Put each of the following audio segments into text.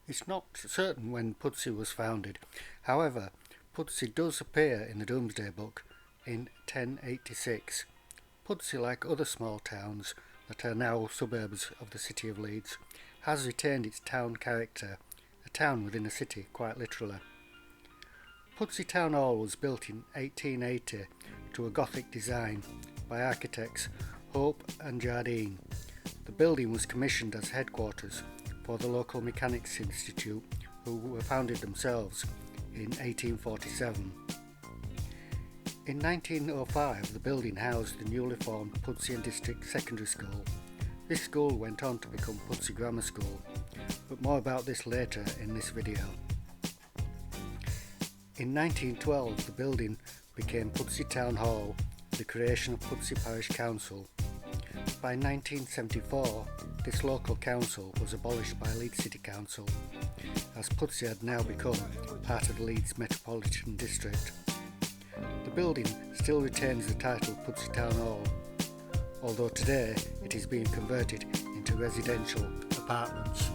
It's not certain when Pudsey was founded. However, Pudsey does appear in the Domesday Book in 1086. Pudsey, like other small towns that are now suburbs of the city of Leeds, has retained its town character, a town within a city, quite literally. Pudsey Town Hall was built in 1880 to a Gothic design by architects Hope and Jardine. The building was commissioned as headquarters for the local Mechanics Institute, who were founded themselves in 1847. In 1905, the building housed the newly formed Pudsey District Secondary School. This school went on to become Pudsey Grammar School, but more about this later in this video. In 1912, the building became Pudsey Town Hall, the creation of Pudsey Parish Council. By 1974, this local council was abolished by Leeds City Council, as Pudsey had now become part of the Leeds Metropolitan District. The building still retains the title Pudsey Town Hall, although today it is being converted into residential apartments.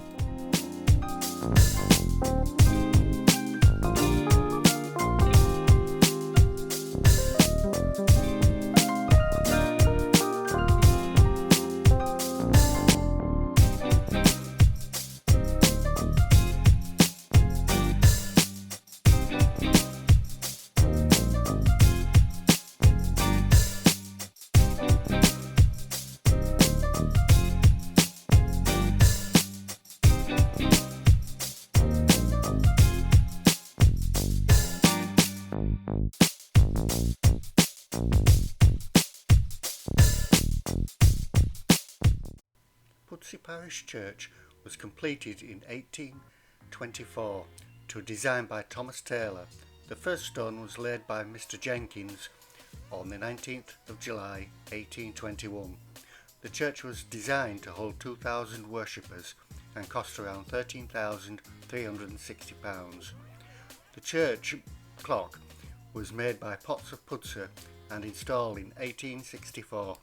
Pudsey Parish Church was completed in 1824 to a design by Thomas Taylor. The first stone was laid by Mr. Jenkins on the 19th of July 1821. The church was designed to hold 2,000 worshippers and cost around £13,360. The church clock was made by Potts of Pudsey and installed in 1864.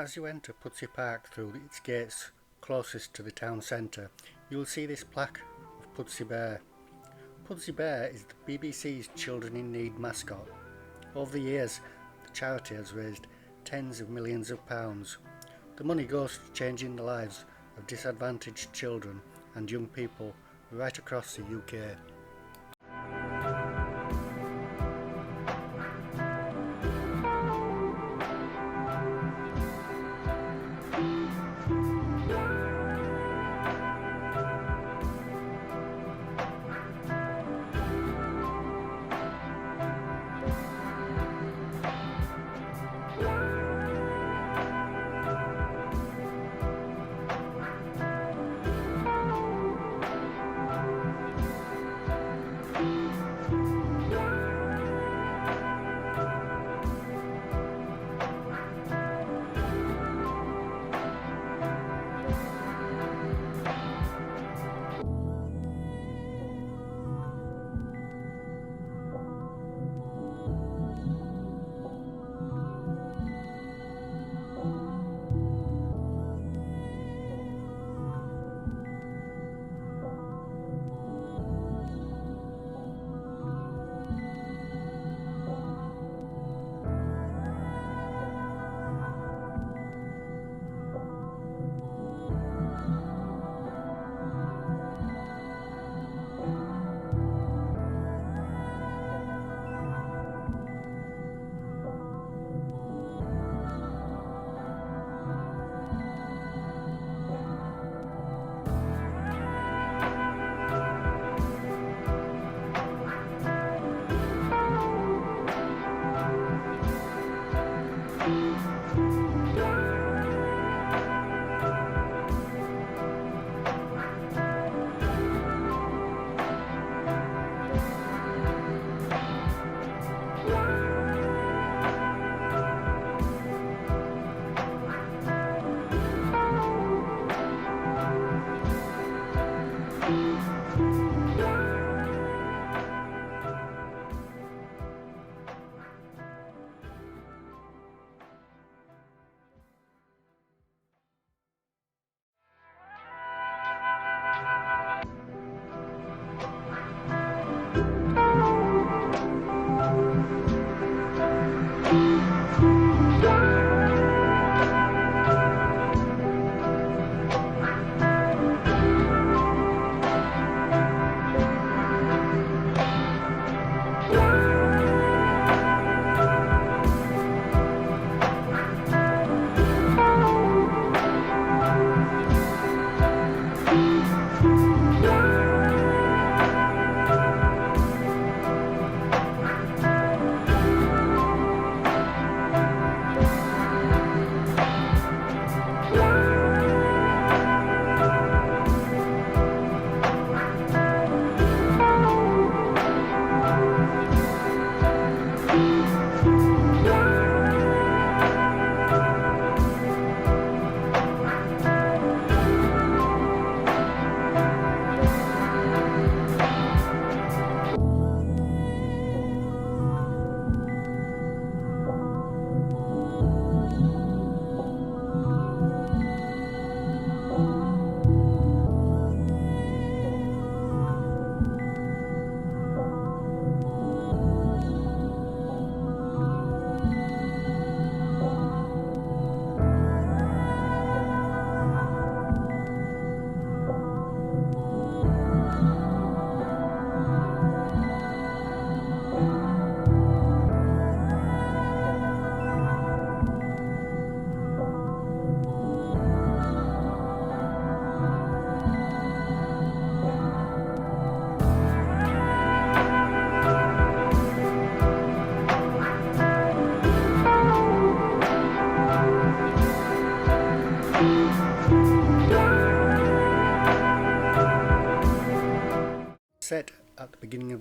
As you enter Pudsey Park through its gates closest to the town centre, you will see this plaque of Pudsey Bear. Pudsey Bear is the BBC's Children in Need mascot. Over the years, the charity has raised tens of millions of pounds. The money goes to changing the lives of disadvantaged children and young people right across the UK.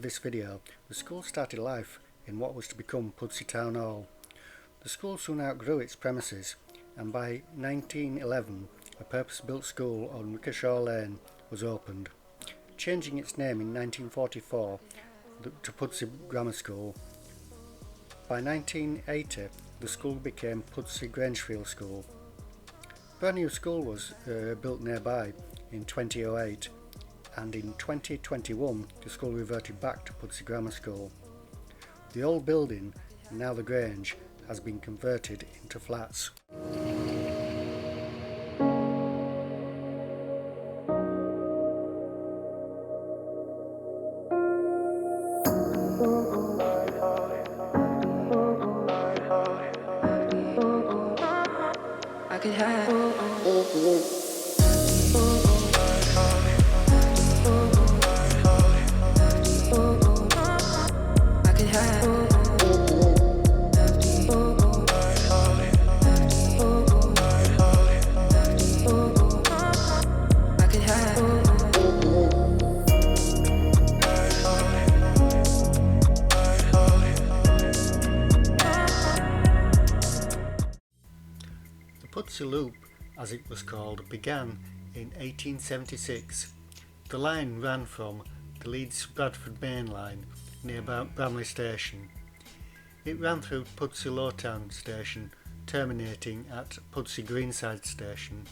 this video, the school started life in what was to become Pudsey Town Hall. The school soon outgrew its premises, and by 1911 a purpose-built school on Rickershaw Lane was opened, changing its name in 1944 to Pudsey Grammar School. By 1980 the school became Pudsey Grangefield School. A brand new school was built nearby in 2008, and in 2021 the school reverted back to Pudsey Grammar School. The old building, now the Grange, has been converted into flats. I could have Pudsey Loop, as it was called, began in 1876. The line ran from the Leeds Bradford Main Line near Bramley Station. It ran through Pudsey Lowtown Station, terminating at Pudsey Greenside Station.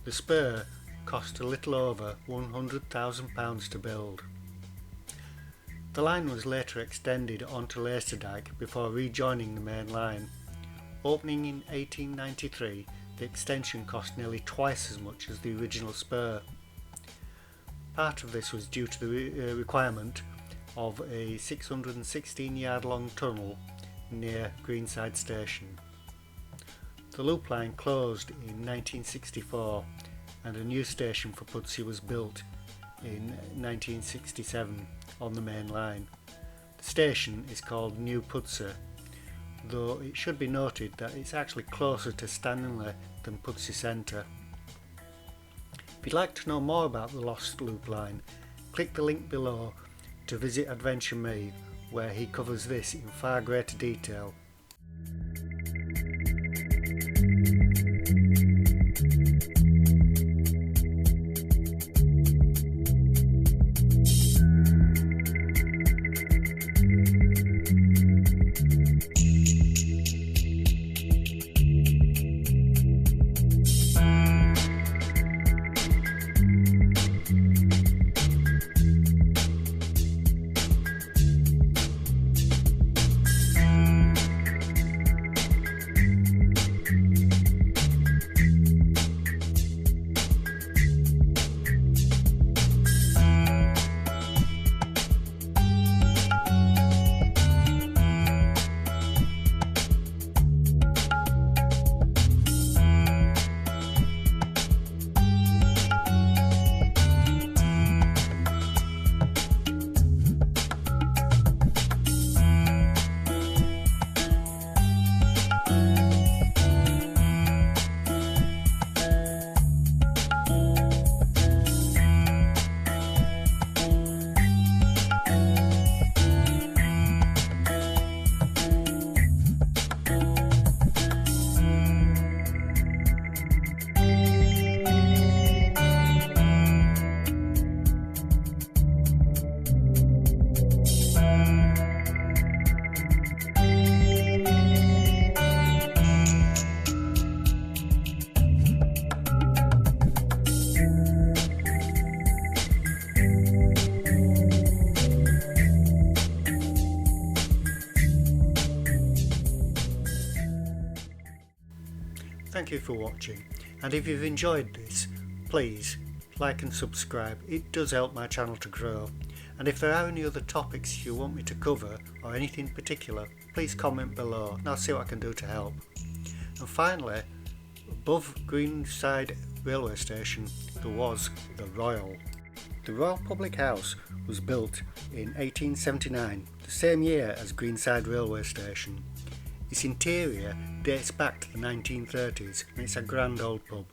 The spur cost a little over £100,000 to build. The line was later extended onto Lacerdyke before rejoining the main line. Opening in 1893, the extension cost nearly twice as much as the original spur. Part of this was due to the requirement of a 616-yard long tunnel near Greenside Station. The loop line closed in 1964 and a new station for Pudsey was built in 1967 on the main line. The station is called New Pudsey, though it should be noted that it's actually closer to Stanley than Pudsey Centre. If you'd like to know more about the Lost Loop Line, click the link below to visit Adventure Me, where he covers this in far greater detail. Thank you for watching, and if you've enjoyed this, please like and subscribe. It does help my channel to grow, and if there are any other topics you want me to cover or anything particular, please comment below and I'll see what I can do to help. And finally, above Greenside Railway Station there was the Royal. The Royal Public House was built in 1879, the same year as Greenside Railway Station. Its interior dates back to the 1930s and it's a grand old pub.